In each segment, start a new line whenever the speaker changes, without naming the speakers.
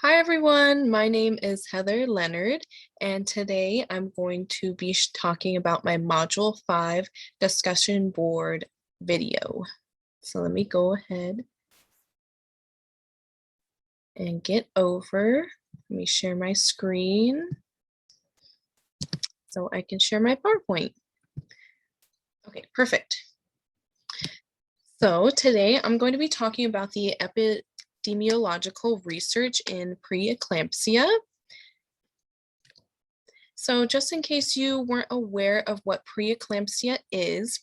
Hi everyone, my name is Heather Leonard, and today I'm going to be talking about my Module 5 discussion board video. So let me go ahead and get over. Let me share my screen so I can share my PowerPoint. Okay, perfect. So today I'm going to be talking about the epidemiological research in preeclampsia. So just in case you weren't aware of what preeclampsia is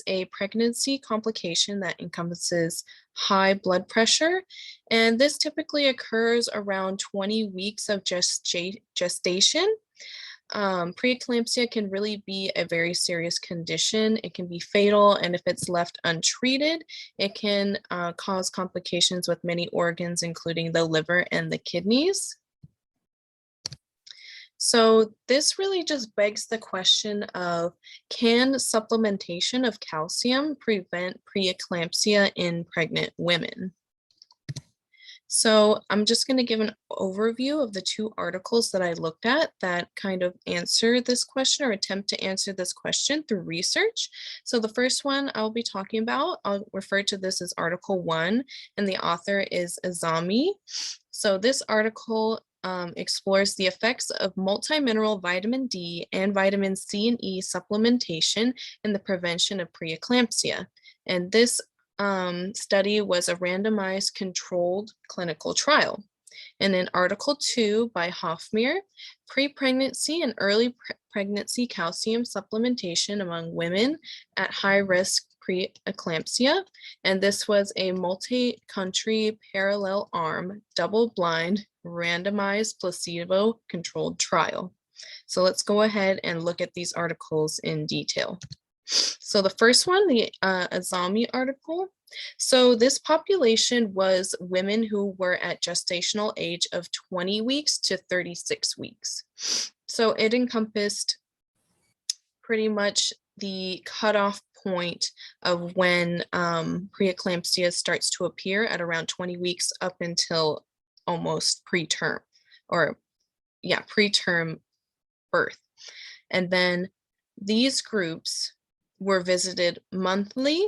a pregnancy complication that encompasses high blood pressure, and this typically occurs around 20 weeks of gestation. Preeclampsia can really be a very serious condition. It can be fatal, and if it's left untreated, it can cause complications with many organs, including the liver and the kidneys. So this really just begs the question of, can supplementation of calcium prevent preeclampsia in pregnant women? So I'm just going to give an overview of the two articles that I looked at that kind of answer this question or attempt to answer this question through research. So the first one I'll be talking about, I'll refer to this as Article 1, and the author is Azami. So this article explores the effects of multimineral vitamin D and vitamin C and E supplementation in the prevention of preeclampsia. And this study was a randomized controlled clinical trial. And in Article 2 by Hoffmeyer, pre-pregnancy and early pregnancy calcium supplementation among women at high risk preeclampsia. And this was a multi-country parallel arm, double-blind, randomized placebo-controlled trial. So let's go ahead and look at these articles in detail. So the first one, the Azami article. So this population was women who were at gestational age of 20 weeks to 36 weeks. So it encompassed pretty much the cutoff point of when preeclampsia starts to appear at around 20 weeks up until almost preterm, or yeah, preterm birth. And then these groups were visited monthly,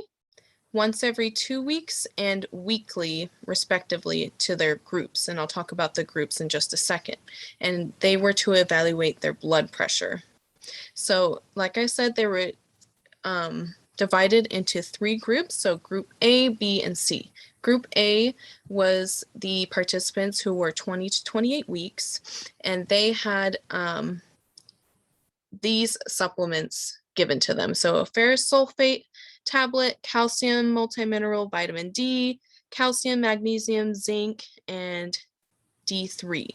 once every 2 weeks, and weekly, respectively, to their groups. And I'll talk about the groups in just a second. And they were to evaluate their blood pressure. So like I said, they were divided into 3 groups. So group A, B, and C. Group A was the participants who were 20 to 28 weeks, and they had these supplements given to them. So a ferrous sulfate tablet, calcium, multimineral, vitamin D, calcium, magnesium, zinc, and D3.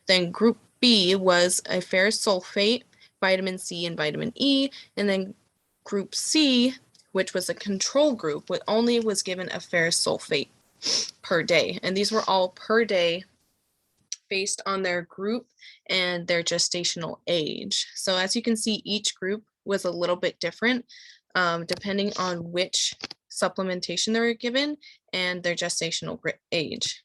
Then group B was a ferrous sulfate, vitamin C, and vitamin E. And then group C, which was a control group, only was given a ferrous sulfate per day. And these were all per day based on their group and their gestational age. So as you can see, each group was a little bit different depending on which supplementation they were given and their gestational age.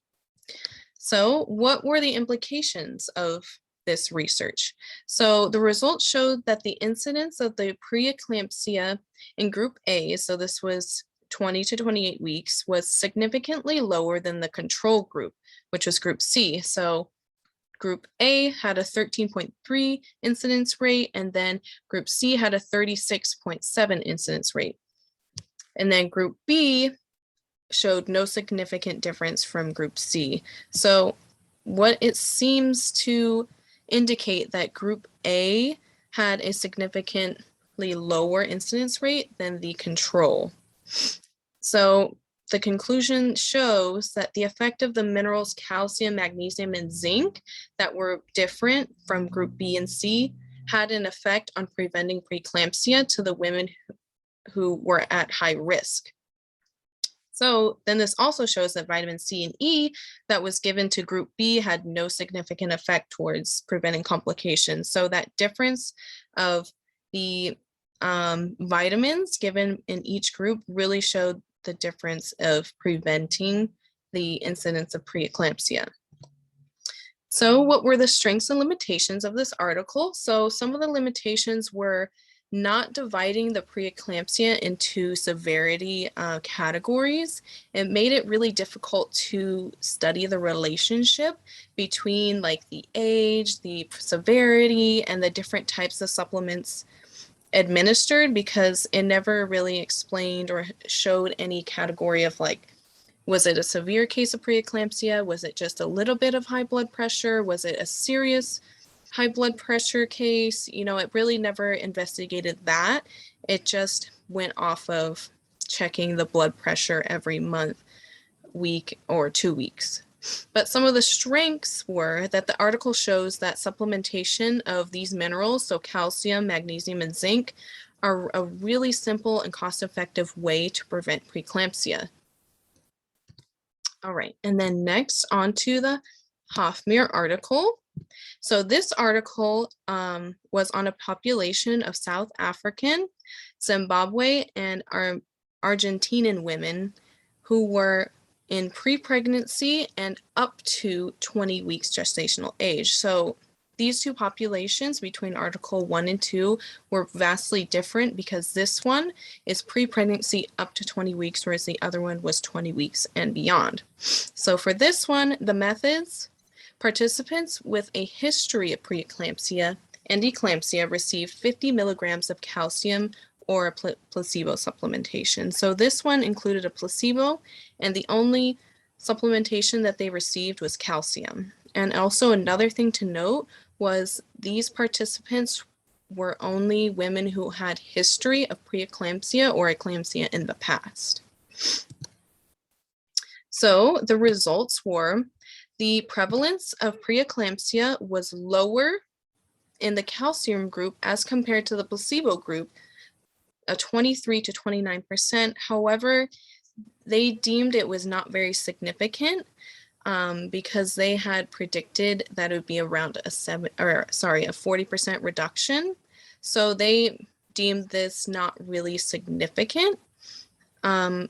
So what were the implications of this research? So the results showed that the incidence of the preeclampsia in group A, so this was 20 to 28 weeks, was significantly lower than the control group, which was group C. So group A had a 13.3 incidence rate, and then group C had a 36.7 incidence rate. And then group B showed no significant difference from group C. So what it seems to indicate that group A had a significantly lower incidence rate than the control. So the conclusion shows that the effect of the minerals calcium, magnesium, and zinc that were different from group B and C had an effect on preventing preeclampsia to the women who were at high risk. So then this also shows that vitamin C and E that was given to group B had no significant effect towards preventing complications. So that difference of the vitamins given in each group really showed the difference of preventing the incidence of preeclampsia. So what were the strengths and limitations of this article? So some of the limitations were not dividing the preeclampsia into severity categories. It made it really difficult to study the relationship between like the age, the severity, and the different types of supplements administered, because it never really explained or showed any category of like, was it a severe case of preeclampsia? Was it just a little bit of high blood pressure? Was it a serious high blood pressure case? You know, it really never investigated that. It just went off of checking the blood pressure every month, week, or 2 weeks. But some of the strengths were that the article shows that supplementation of these minerals, so calcium, magnesium, and zinc, are a really simple and cost-effective way to prevent preeclampsia. All right, and then next on to the Hofmeyr article. So this article was on a population of South African, Zimbabwe, and Argentinian women who were in pre-pregnancy and up to 20 weeks gestational age. So these two populations between article 1 and 2 were vastly different, because this one is pre-pregnancy up to 20 weeks, whereas the other one was 20 weeks and beyond. So for this one, the methods: participants with a history of preeclampsia and eclampsia received 50 milligrams of calcium or a placebo supplementation. So this one included a placebo, and the only supplementation that they received was calcium. And also another thing to note was these participants were only women who had history of preeclampsia or eclampsia in the past. So the results were the prevalence of preeclampsia was lower in the calcium group as compared to the placebo group, a 23 to 29%. However, they deemed it was not very significant because they had predicted that it would be around a 40% reduction. So they deemed this not really significant.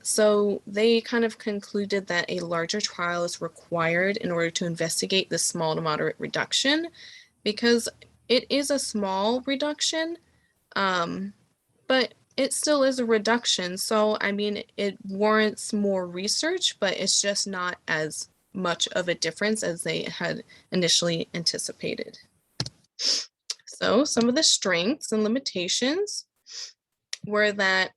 So they kind of concluded that a larger trial is required in order to investigate the small to moderate reduction, because it is a small reduction, but it still is a reduction. So, I mean, it warrants more research, but it's just not as much of a difference as they had initially anticipated. So some of the strengths and limitations were that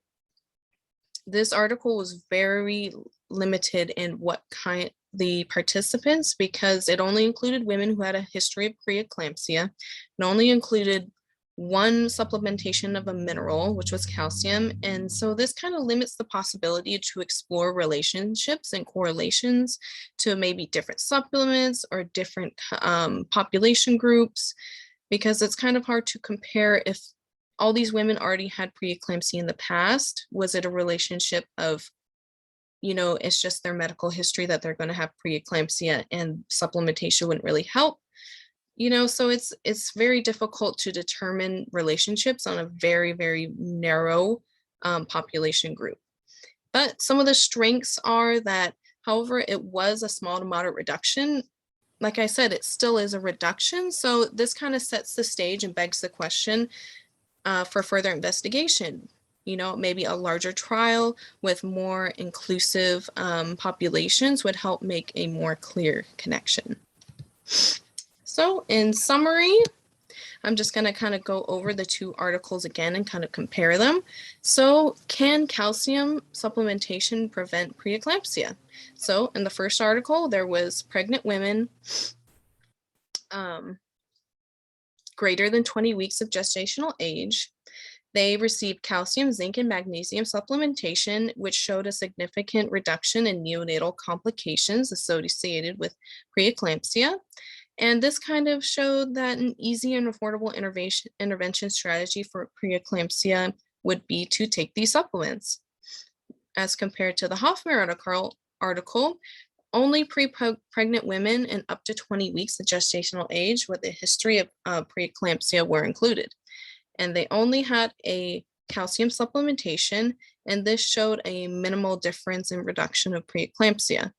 this article was very limited in what kind the participants, because it only included women who had a history of preeclampsia. It only included one supplementation of a mineral, which was calcium. And so this kind of limits the possibility to explore relationships and correlations to maybe different supplements or different population groups, because it's kind of hard to compare if all these women already had preeclampsia in the past. Was it a relationship of, you know, it's just their medical history that they're going to have preeclampsia and supplementation wouldn't really help? You know, so it's very difficult to determine relationships on a very, very narrow population group. But some of the strengths are that, however, it was a small to moderate reduction. Like I said, it still is a reduction. So this kind of sets the stage and begs the question for further investigation. You know, maybe a larger trial with more inclusive populations would help make a more clear connection. So in summary, I'm just going to kind of go over the two articles again and kind of compare them. So can calcium supplementation prevent preeclampsia? So in the first article, there was pregnant women greater than 20 weeks of gestational age. They received calcium, zinc, and magnesium supplementation, which showed a significant reduction in neonatal complications associated with preeclampsia. And this kind of showed that an easy and affordable intervention strategy for preeclampsia would be to take these supplements. As compared to the Hofmeyr article, only pre-pregnant women and up to 20 weeks of gestational age with a history of preeclampsia were included. And they only had a calcium supplementation, and this showed a minimal difference in reduction of preeclampsia.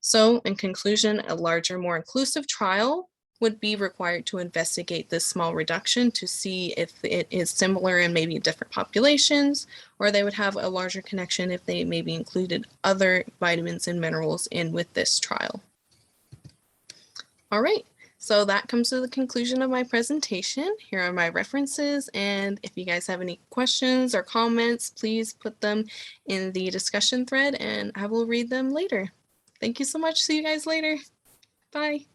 So in conclusion, a larger, more inclusive trial would be required to investigate this small reduction to see if it is similar in maybe different populations, or they would have a larger connection if they maybe included other vitamins and minerals in with this trial. All right, so that comes to the conclusion of my presentation. Here are my references, and if you guys have any questions or comments, please put them in the discussion thread and I will read them later. Thank you so much. See you guys later. Bye.